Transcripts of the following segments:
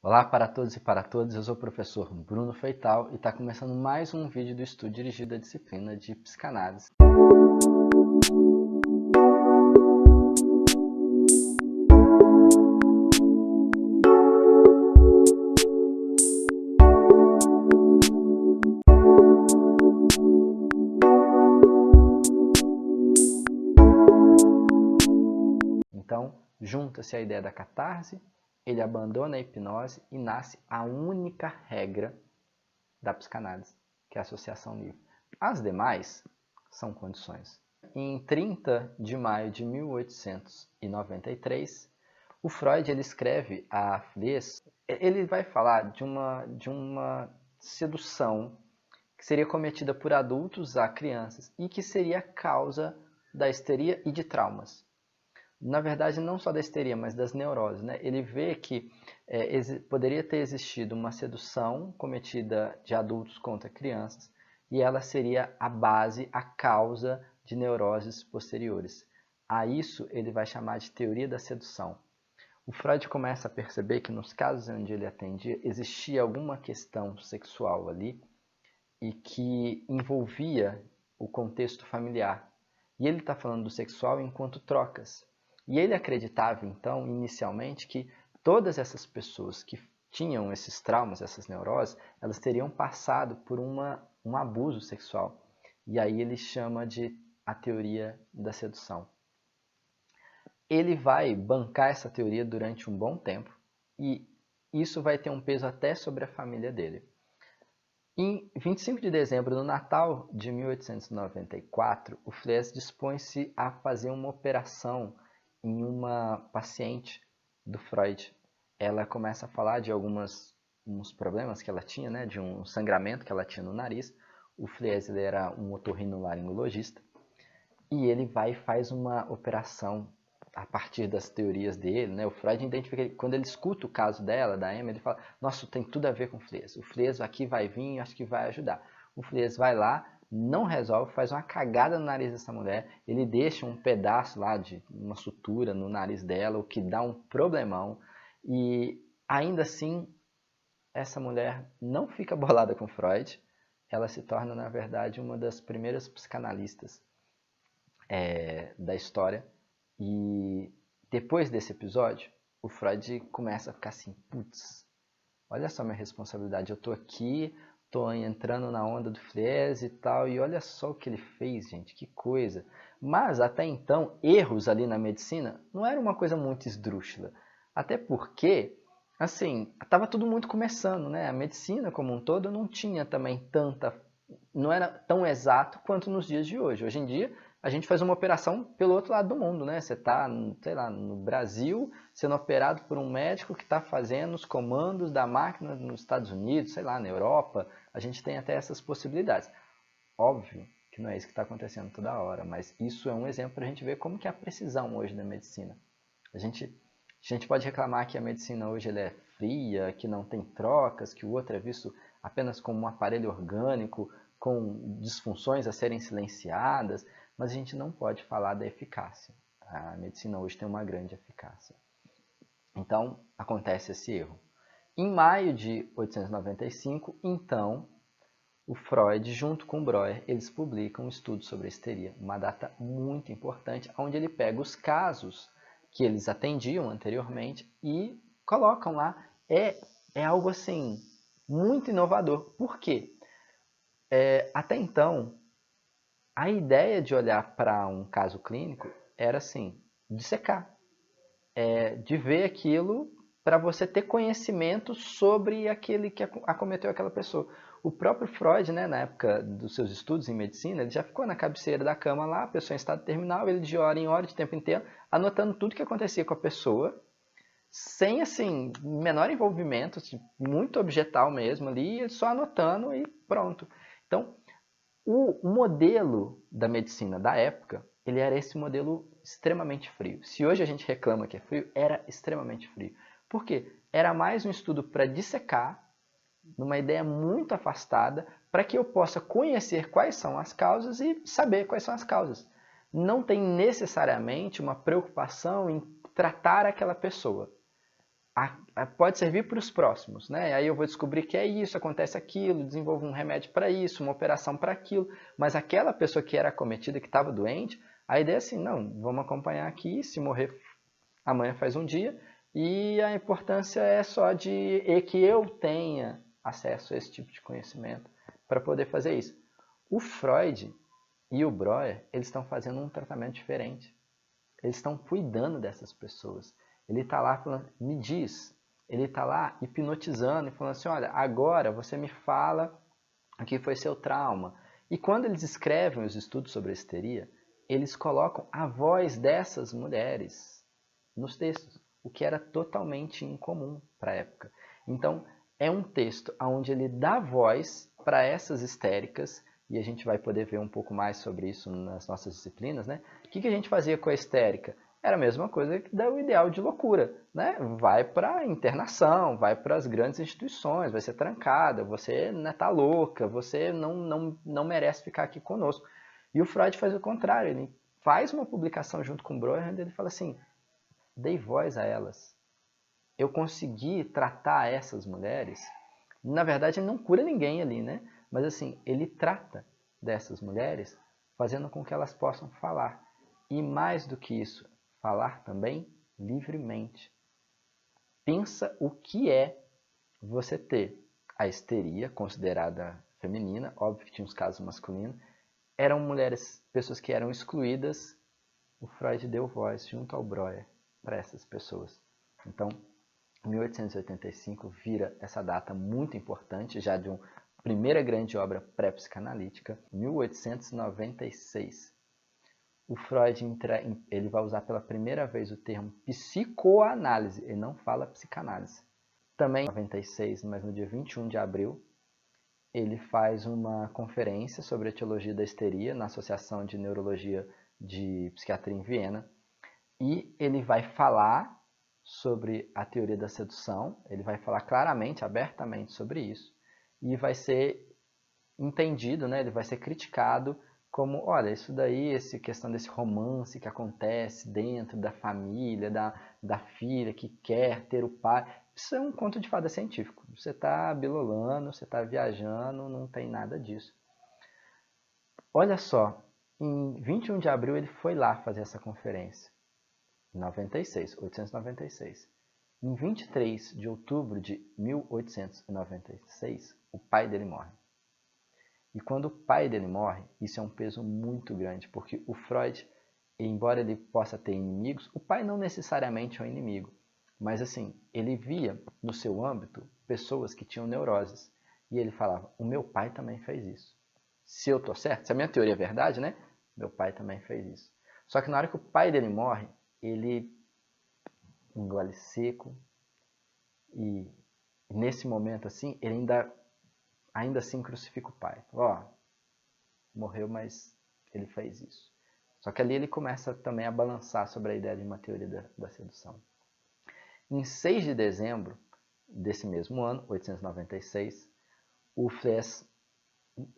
Olá para todos e para todas, eu sou o professor Bruno Feital e está começando mais um vídeo do estudo dirigido à disciplina de psicanálise. Então, junta-se a ideia da catarse, ele abandona a hipnose e nasce a única regra da psicanálise, que é a associação livre. As demais são condições. Em 30 de maio de 1893, o Freud ele escreve a Fliess, ele vai falar de uma sedução que seria cometida por adultos a crianças e que seria a causa da histeria e de traumas. Na verdade, não só da histeria, mas das neuroses, né? Ele vê que poderia ter existido uma sedução cometida de adultos contra crianças e ela seria a base, a causa de neuroses posteriores. A isso ele vai chamar de teoria da sedução. O Freud começa a perceber que nos casos onde ele atendia, existia alguma questão sexual ali e que envolvia o contexto familiar. E ele está falando do sexual enquanto trocas. E ele acreditava, então, inicialmente, que todas essas pessoas que tinham esses traumas, essas neuroses, elas teriam passado por um abuso sexual. E aí ele chama de a teoria da sedução. Ele vai bancar essa teoria durante um bom tempo e isso vai ter um peso até sobre a família dele. Em 25 de dezembro, no Natal de 1894, o Fliess dispõe-se a fazer uma operação em uma paciente do Freud. Ela começa a falar de uns problemas que ela tinha, né, de um sangramento que ela tinha no nariz. O Fliess ele era um otorrinolaringologista e ele vai e faz uma operação a partir das teorias dele, né? O Freud identifica, quando ele escuta o caso dela, da Emma, ele fala, nossa, tem tudo a ver com o Fliess. O Fliess aqui vai vir, acho que vai ajudar. O Fliess vai lá, não resolve, faz uma cagada no nariz dessa mulher, ele deixa um pedaço lá de uma sutura no nariz dela, o que dá um problemão, e ainda assim, essa mulher não fica bolada com Freud, ela se torna, na verdade, uma das primeiras psicanalistas da história. E depois desse episódio, o Freud começa a ficar assim, putz, olha só minha responsabilidade, eu tô aqui, tô entrando na onda do Fliess e tal, e olha só o que ele fez, gente, que coisa. Mas até então, erros ali na medicina não era uma coisa muito esdrúxula, até porque, assim, estava tudo muito começando, né? A medicina como um todo não tinha também não era tão exato quanto nos dias de hoje. Hoje em dia, a gente faz uma operação pelo outro lado do mundo, né? Você está, sei lá, no Brasil, sendo operado por um médico que está fazendo os comandos da máquina nos Estados Unidos, sei lá, na Europa. A gente tem até essas possibilidades. Óbvio que não é isso que está acontecendo toda hora, mas isso é um exemplo para a gente ver como que é a precisão hoje da medicina. A gente pode reclamar que a medicina hoje ela é fria, que não tem trocas, que o outro é visto apenas como um aparelho orgânico, com disfunções a serem silenciadas, mas a gente não pode falar da eficácia. A medicina hoje tem uma grande eficácia. Então, acontece esse erro. Em maio de 1895, então, o Freud, junto com o Breuer, eles publicam um estudo sobre a histeria, uma data muito importante, onde ele pega os casos que eles atendiam anteriormente e colocam lá. É algo assim, muito inovador. Por quê? Até então, a ideia de olhar para um caso clínico era assim, dissecar, de ver aquilo para você ter conhecimento sobre aquele que acometeu aquela pessoa. O próprio Freud, né, na época dos seus estudos em medicina, ele já ficou na cabeceira da cama lá, a pessoa em estado terminal, ele de hora em hora, de tempo inteiro, anotando tudo que acontecia com a pessoa, sem, assim, menor envolvimento, assim, muito objetal mesmo ali, só anotando e pronto. Então, o modelo da medicina da época, ele era esse modelo extremamente frio. Se hoje a gente reclama que é frio, era extremamente frio. Por quê? Era mais um estudo para dissecar, numa ideia muito afastada, para que eu possa conhecer quais são as causas e saber quais são as causas. Não tem necessariamente uma preocupação em tratar aquela pessoa. pode servir para os próximos, né? Aí eu vou descobrir que é isso, acontece aquilo, desenvolvo um remédio para isso, uma operação para aquilo, mas aquela pessoa que era acometida, que estava doente, a ideia é assim, não, vamos acompanhar aqui, se morrer amanhã faz um dia, e a importância é só de que eu tenha acesso a esse tipo de conhecimento para poder fazer isso. O Freud e o Breuer, eles estão fazendo um tratamento diferente. Eles estão cuidando dessas pessoas. Ele está lá falando, me diz. Ele está lá hipnotizando e falando assim, olha, agora você me fala o que foi seu trauma. E quando eles escrevem os estudos sobre a histeria, eles colocam a voz dessas mulheres nos textos, o que era totalmente incomum para a época. Então, é um texto onde ele dá voz para essas histéricas, e a gente vai poder ver um pouco mais sobre isso nas nossas disciplinas, né? O que a gente fazia com a histérica? Era a mesma coisa que dá o ideal de loucura, né? Vai para a internação, vai para as grandes instituições, vai ser trancada, você está louca, você não merece ficar aqui conosco. E o Freud faz o contrário, ele faz uma publicação junto com o Breuer, onde ele fala assim, dei voz a elas. Eu consegui tratar essas mulheres. Na verdade, ele não cura ninguém ali, né? Mas assim, ele trata dessas mulheres, fazendo com que elas possam falar. E mais do que isso, falar também livremente. Pensa o que é você ter a histeria, considerada feminina, óbvio que tinha os casos masculinos, eram mulheres, pessoas que eram excluídas, o Freud deu voz junto ao Breuer para essas pessoas. Então, 1885 vira essa data muito importante, já de uma primeira grande obra pré-psicanalítica, 1896. O Freud ele vai usar pela primeira vez o termo psicoanálise, ele não fala psicanálise. Também em 96, mas no dia 21 de abril, ele faz uma conferência sobre a etiologia da histeria na Associação de Neurologia de Psiquiatria em Viena, e ele vai falar sobre a teoria da sedução, ele vai falar claramente, abertamente sobre isso, e vai ser entendido, né? Ele vai ser criticado como, olha, isso daí, essa questão desse romance que acontece dentro da família, da filha que quer ter o pai, isso é um conto de fada científico. Você está bilolando, você está viajando, não tem nada disso. Olha só, em 21 de abril ele foi lá fazer essa conferência. 1896. Em 23 de outubro de 1896, o pai dele morre. E quando o pai dele morre, isso é um peso muito grande, porque o Freud, embora ele possa ter inimigos, o pai não necessariamente é um inimigo, mas assim, ele via no seu âmbito pessoas que tinham neuroses, e ele falava, o meu pai também fez isso. Se eu estou certo, se a minha teoria é verdade, né? Meu pai também fez isso. Só que na hora que o pai dele morre, ele engole seco e nesse momento assim, ele ainda assim crucifica o pai. Ó, morreu, mas ele fez isso. Só que ali ele começa também a balançar sobre a ideia de uma teoria da sedução. Em 6 de dezembro desse mesmo ano, 1896, o Fliess,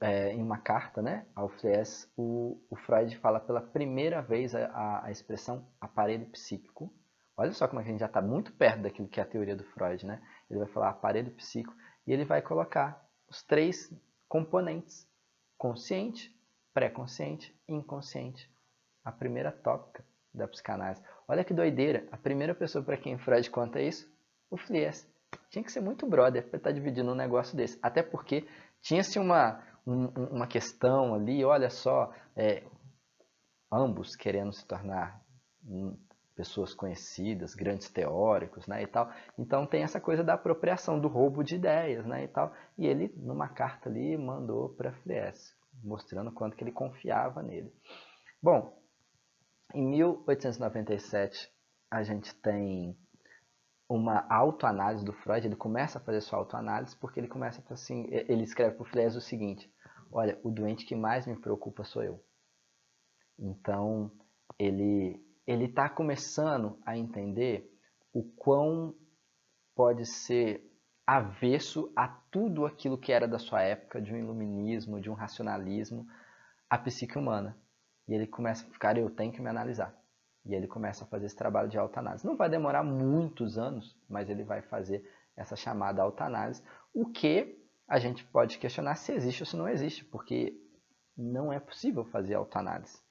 em uma carta, né, ao Fliess, o Freud fala pela primeira vez a expressão aparelho psíquico. Olha só como a gente já está muito perto daquilo que é a teoria do Freud, né? Ele vai falar aparelho psíquico e ele vai colocar os 3 componentes: consciente, pré-consciente e inconsciente. A primeira tópica da psicanálise. Olha que doideira, a primeira pessoa para quem Freud conta isso, o Fliess. Tinha que ser muito brother para estar dividindo um negócio desse. Até porque tinha-se uma questão ali, olha só, ambos querendo se tornar pessoas conhecidas, grandes teóricos, né, e tal. Então tem essa coisa da apropriação, do roubo de ideias, né, e tal. E ele, numa carta ali, mandou para Fliess, mostrando quanto que ele confiava nele. Bom, em 1897 a gente tem uma autoanálise do Freud. Ele começa a fazer sua autoanálise porque ele começa assim, ele escreve para o Fliess o seguinte: olha, o doente que mais me preocupa sou eu. Então ele está começando a entender o quão pode ser avesso a tudo aquilo que era da sua época, de um iluminismo, de um racionalismo, a psique humana. E ele começa a ficar, eu tenho que me analisar. E ele começa a fazer esse trabalho de autoanálise. Não vai demorar muitos anos, mas ele vai fazer essa chamada autoanálise, o que a gente pode questionar se existe ou se não existe, porque não é possível fazer autoanálise.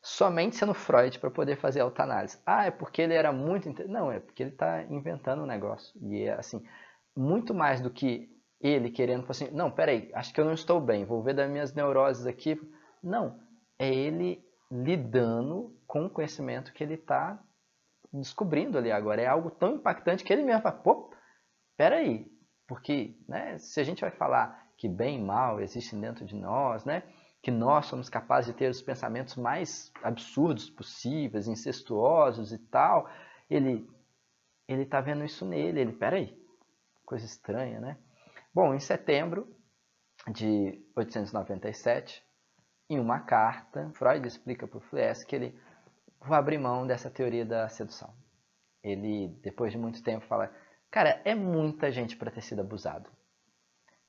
Somente sendo Freud para poder fazer autoanálise. Ah, é porque ele era muito... Não, é porque ele está inventando um negócio. E é assim, muito mais do que ele querendo falar assim, não, peraí, acho que eu não estou bem, vou ver das minhas neuroses aqui. Não, é ele lidando com o conhecimento que ele está descobrindo ali agora. É algo tão impactante que ele mesmo fala, pô, peraí, porque né, se a gente vai falar que bem e mal existem dentro de nós, né, que nós somos capazes de ter os pensamentos mais absurdos possíveis, incestuosos e tal, ele está vendo isso nele, peraí, coisa estranha, né? Bom, em setembro de 1897, em uma carta, Freud explica para o Fliess que ele vai abrir mão dessa teoria da sedução. Ele, depois de muito tempo, fala, cara, é muita gente para ter sido abusado.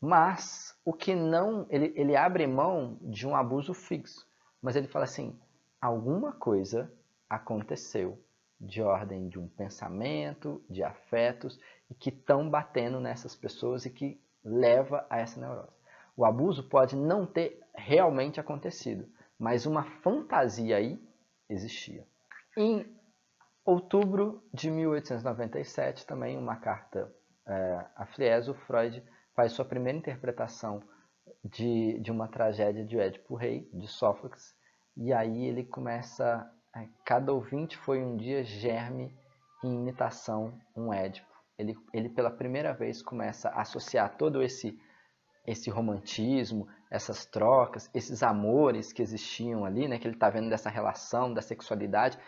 Mas o que não, ele abre mão de um abuso fixo, mas ele fala assim, alguma coisa aconteceu de ordem de um pensamento, de afetos, e que estão batendo nessas pessoas e que leva a essa neurose. O abuso pode não ter realmente acontecido, mas uma fantasia aí existia. Em outubro de 1897, também uma carta a Fliess, o Freud faz sua primeira interpretação de uma tragédia de Édipo Rei, de Sófocles, e aí ele começa, cada ouvinte foi um dia germe em imitação um Édipo. Ele pela primeira vez começa a associar todo esse romantismo, essas trocas, esses amores que existiam ali, né, que ele está vendo dessa relação, da sexualidade.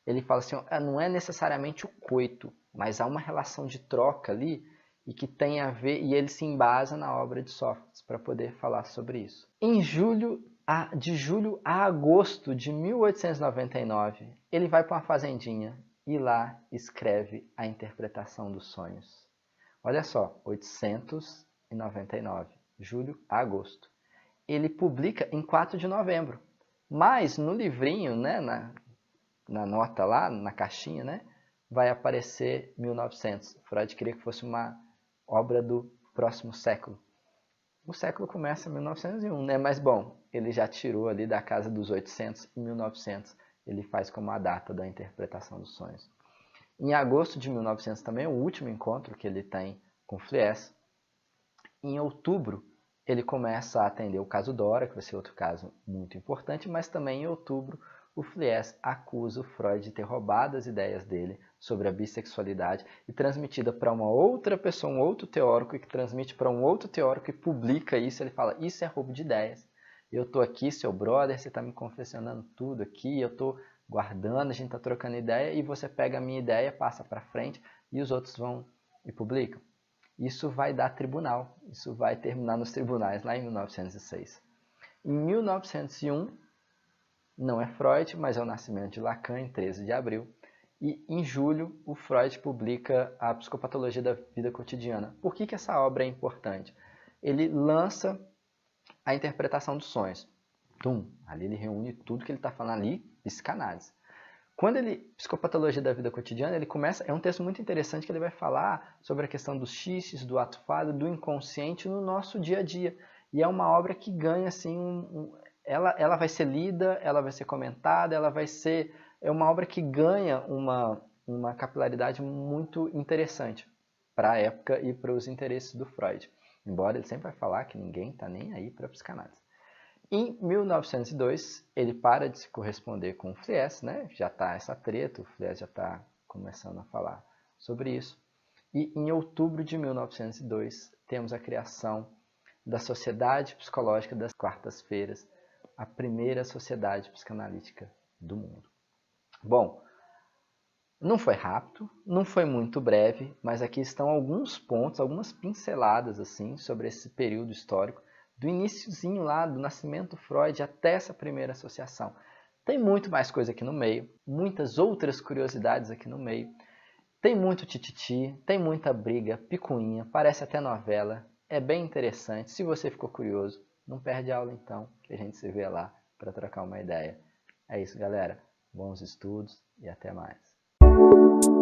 Ele fala assim, não é necessariamente o coito, mas há uma relação de troca ali e que tem a ver, e ele se embasa na obra de Sófocles para poder falar sobre isso. Em de julho a agosto de 1899, ele vai para uma fazendinha e lá escreve a interpretação dos sonhos. Olha só, 899, julho a agosto. Ele publica em 4 de novembro, mas no livrinho, né, na nota lá, na caixinha, né, vai aparecer 1900. Freud queria que fosse uma obra do próximo século. O século começa em 1901, né? Mas bom, ele já tirou ali da casa dos 800 em 1900. Ele faz como a data da interpretação dos sonhos. Em agosto de 1900 também, o último encontro que ele tem com Fliess. Em outubro, ele começa a atender o caso Dora, que vai ser outro caso muito importante, mas também em outubro o Fliess acusa o Freud de ter roubado as ideias dele sobre a bissexualidade e transmitida para uma outra pessoa, um outro teórico, que transmite para um outro teórico e publica isso. Ele fala, isso é roubo de ideias. Eu estou aqui, seu brother, você está me confessionando tudo aqui, eu estou guardando, a gente está trocando ideia e você pega a minha ideia, passa para frente e os outros vão e publicam. Isso vai dar tribunal, isso vai terminar nos tribunais lá em 1906. Em 1901, não é Freud, mas é o nascimento de Lacan, em 13 de abril. E em julho, o Freud publica a Psicopatologia da Vida Cotidiana. Por que essa obra é importante? Ele lança a interpretação dos sonhos. Ali ele reúne tudo que ele está falando ali, psicanálise. Quando ele, Psicopatologia da Vida Cotidiana, ele começa, é um texto muito interessante que ele vai falar sobre a questão dos xistes, do ato falho, do inconsciente no nosso dia a dia. E é uma obra que ganha, assim, ela vai ser lida, ela vai ser comentada, ela vai ser, é uma obra que ganha uma capilaridade muito interessante para a época e para os interesses do Freud. Embora ele sempre vai falar que ninguém está nem aí para a psicanálise. Em 1902, ele para de se corresponder com o Fliess, né? Já está essa treta, o Fliess já está começando a falar sobre isso. E em outubro de 1902, temos a criação da Sociedade Psicológica das Quartas-Feiras, a primeira sociedade psicanalítica do mundo. Bom, não foi rápido, não foi muito breve, mas aqui estão alguns pontos, algumas pinceladas assim sobre esse período histórico, do iniciozinho lá, do nascimento do Freud até essa primeira associação. Tem muito mais coisa aqui no meio, muitas outras curiosidades aqui no meio. Tem muito tititi, tem muita briga, picuinha, parece até novela. É bem interessante. Se você ficou curioso, não perde a aula então, que a gente se vê lá para trocar uma ideia. É isso, galera. Bons estudos e até mais.